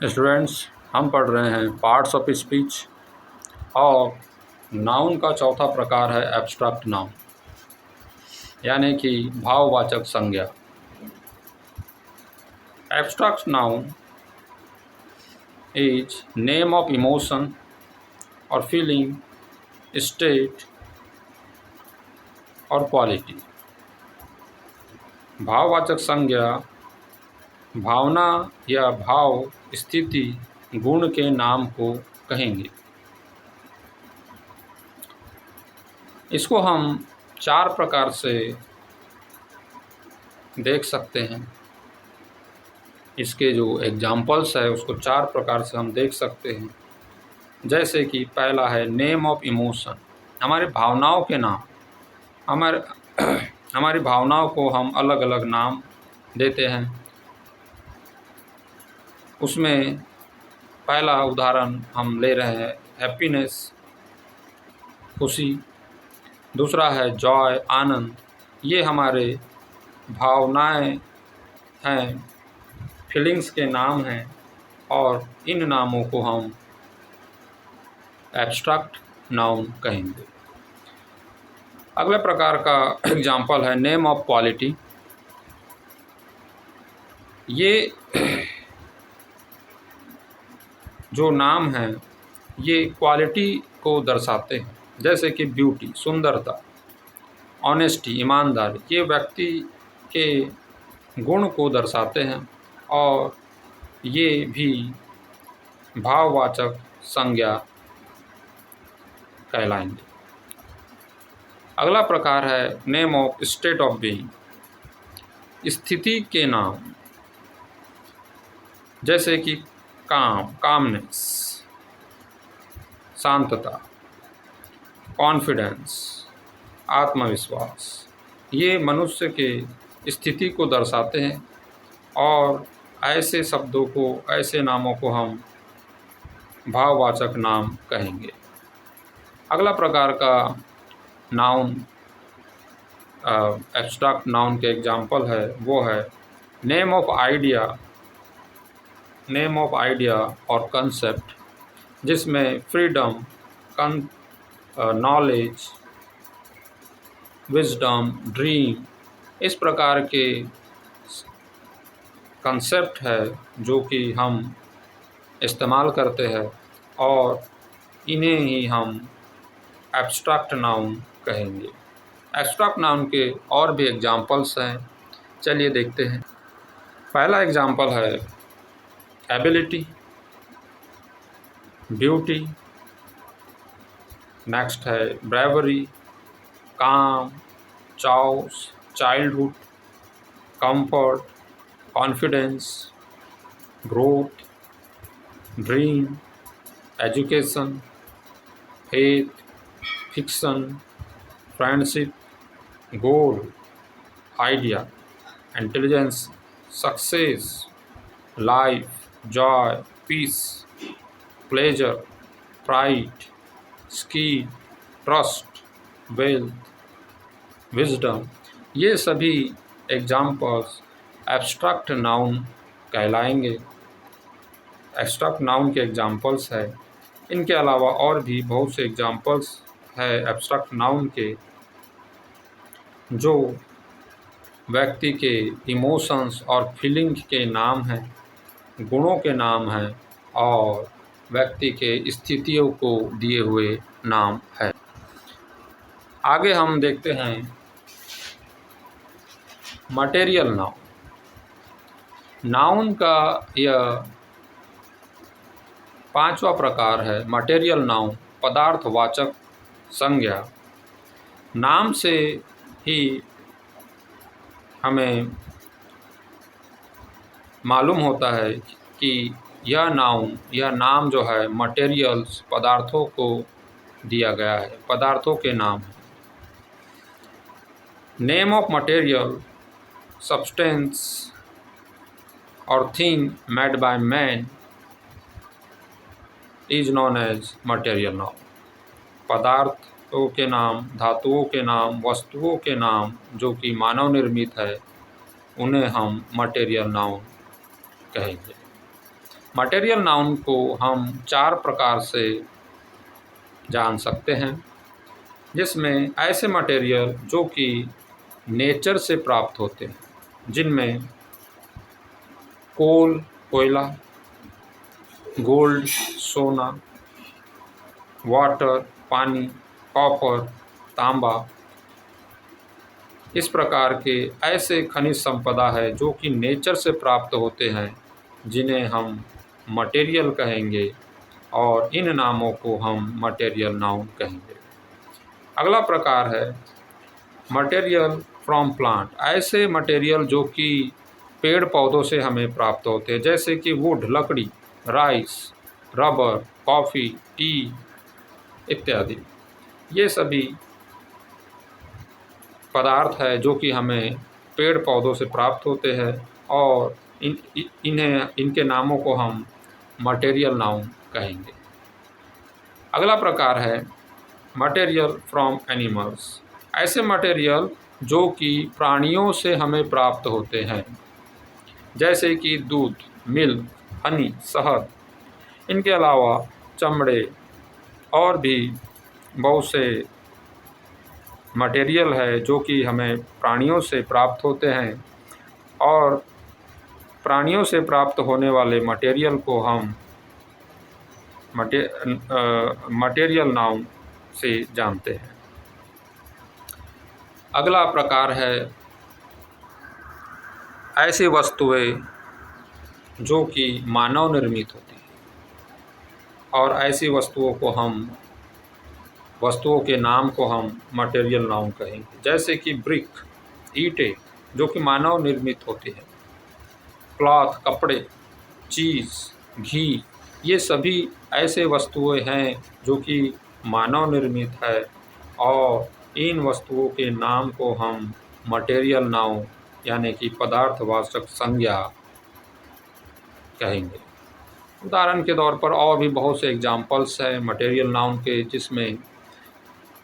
Students, हम पढ़ रहे हैं पार्ट्स ऑफ स्पीच और नाउन का चौथा प्रकार है एब्स्ट्रैक्ट नाउन, यानी कि भाववाचक संज्ञा। Abstract noun is name of emotion और फीलिंग, स्टेट और क्वालिटी। भाववाचक संज्ञा भावना या भाव, स्थिति, गुण के नाम को कहेंगे। इसको हम चार प्रकार से देख सकते हैं। इसके जो एग्जाम्पल्स है उसको चार प्रकार से हम देख सकते हैं। जैसे कि पहला है नेम ऑफ इमोशन, हमारे भावनाओं के नाम। हमारी भावनाओं को हम अलग अलग नाम देते हैं। उसमें पहला उदाहरण हम ले रहे हैं हैप्पीनेस, खुशी। दूसरा है जॉय, आनंद। ये हमारे भावनाएं हैं, फीलिंग्स के नाम हैं और इन नामों को हम एब्स्ट्रैक्ट नाउन कहेंगे। अगले प्रकार का एग्जाम्पल है नेम ऑफ क्वालिटी। ये जो नाम हैं ये क्वालिटी को दर्शाते हैं, जैसे कि ब्यूटी, सुंदरता, ऑनेस्टी, ईमानदारी। ये व्यक्ति के गुण को दर्शाते हैं और ये भी भाववाचक संज्ञा कहलाएंगे। अगला प्रकार है name of state of being, स्थिति के नाम, जैसे कि कामनेस, शांतता, कॉन्फिडेंस, आत्मविश्वास। ये मनुष्य के स्थिति को दर्शाते हैं और ऐसे शब्दों को, ऐसे नामों को हम भाववाचक नाम कहेंगे। अगला प्रकार का नाउन, एब्स्ट्रैक्ट नाउन के एग्जाम्पल है वो है name of idea, name of idea और कंसेप्ट, जिसमें फ्रीडम, नॉलेज, विजडम, ड्रीम, इस प्रकार के कंसेप्ट है जो कि हम इस्तेमाल करते हैं और इन्हें ही हम एब्स्ट्रैक्ट नाउन कहेंगे। एब्स्ट्रैक्ट नाउन के और भी एग्जाम्पल्स हैं, चलिए देखते हैं। पहला एग्जाम्पल है एबिलिटी, ब्यूटी। नेक्स्ट है bravery, calm, chaos, childhood, comfort, confidence, growth, dream, education, faith, fiction, friendship, goal, idea, intelligence, success, life, joy, peace, pleasure, pride, skill, trust, wealth, wisdom. ये सभी एग्जाम्पल्स एब्स्ट्रैक्ट नाउन कहलाएंगे। Abstract noun के examples है। इनके अलावा और भी बहुत से एग्जाम्पल्स है एब्स्ट्रैक्ट नाउन के, जो व्यक्ति के इमोशंस और फीलिंग के नाम हैं, गुणों के नाम हैं और व्यक्ति के स्थितियों को दिए हुए नाम है। आगे हम देखते हैं मटेरियल नाउन। नाउन का यह पांचवा प्रकार है मटेरियल नाउन, पदार्थवाचक संज्ञा। नाम से ही हमें मालूम होता है कि यह नाम जो है मटेरियल्स, पदार्थों को दिया गया है, पदार्थों के नाम है। नेम ऑफ मटेरियल, सब्सटेंस और thing made by man is known as material noun. पदार्थों के नाम, धातुओं के नाम, वस्तुओं के नाम जो कि मानव निर्मित है, उन्हें हम मटेरियल नाउन कहेंगे। मटेरियल नाउन को हम 4 प्रकार से जान सकते हैं, जिसमें ऐसे मटेरियल जो कि नेचर से प्राप्त होते हैं, जिनमें कोल कोयला, गोल्ड सोना, वाटर पानी, कॉपर तांबा, इस प्रकार के ऐसे खनिज संपदा है जो कि नेचर से प्राप्त होते हैं, जिन्हें हम मटेरियल कहेंगे और इन नामों को हम मटेरियल नाउन कहेंगे। अगला प्रकार है मटेरियल फ्रॉम प्लांट। ऐसे मटेरियल जो कि पेड़ पौधों से हमें प्राप्त होते हैं, जैसे कि वुड लकड़ी, राइस, रबर, कॉफ़ी, टी इत्यादि। ये सभी पदार्थ है जो कि हमें पेड़ पौधों से प्राप्त होते हैं और इनके नामों को हम मटेरियल नाउन कहेंगे। अगला प्रकार है मटेरियल फ्रॉम एनिमल्स। ऐसे मटेरियल जो कि प्राणियों से हमें प्राप्त होते हैं, जैसे कि दूध, मिल्क, हनी, शहद। इनके अलावा चमड़े और भी बहुत से मटेरियल है जो कि हमें प्राणियों से प्राप्त होते हैं और प्राणियों से प्राप्त होने वाले मटेरियल को हम मटेरियल नाउन से जानते हैं। अगला प्रकार है ऐसी वस्तुएं जो कि मानव निर्मित होती हैं और ऐसी वस्तुओं के नाम को हम मटेरियल नाउन कहेंगे, जैसे कि ब्रिक, ईंटें जो कि मानव निर्मित होती है, क्लॉथ कपड़े, चीज़, घी, ये सभी ऐसे वस्तुएं हैं जो कि मानव निर्मित है और इन वस्तुओं के नाम को हम मटेरियल नाउन यानी कि पदार्थवाचक संज्ञा कहेंगे। उदाहरण के तौर पर और भी बहुत से एग्जाम्पल्स हैं मटेरियल नाउन के, जिसमें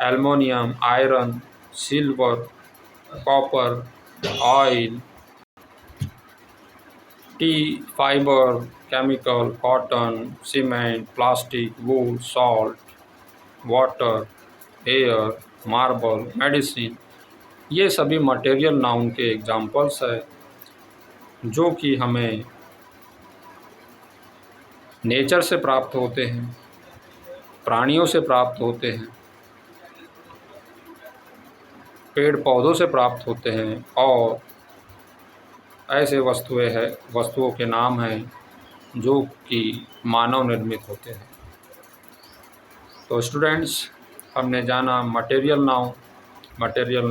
aluminium, iron, silver, copper, oil, tea, fibre, chemical, cotton, cement, plastic, wool, salt, water, air, marble, medicine. ये सभी मटेरियल नाउन के एग्जाम्पल्स है जो कि हमें नेचर से प्राप्त होते हैं, प्राणियों से प्राप्त होते हैं, पेड़ पौधों से प्राप्त होते हैं और ऐसे वस्तुओं के नाम हैं जो कि मानव निर्मित होते हैं। तो स्टूडेंट्स, हमने जाना मटेरियल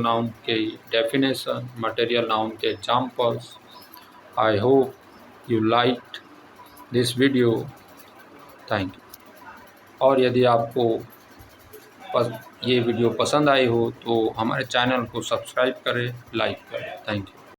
नाउन के डेफिनेशन, मटेरियल नाउन के examples. I hope you like this video. Thank you. और यदि आपको ये वीडियो पसंद आई हो तो हमारे चैनल को सब्सक्राइब करें, लाइक करें। Thank you.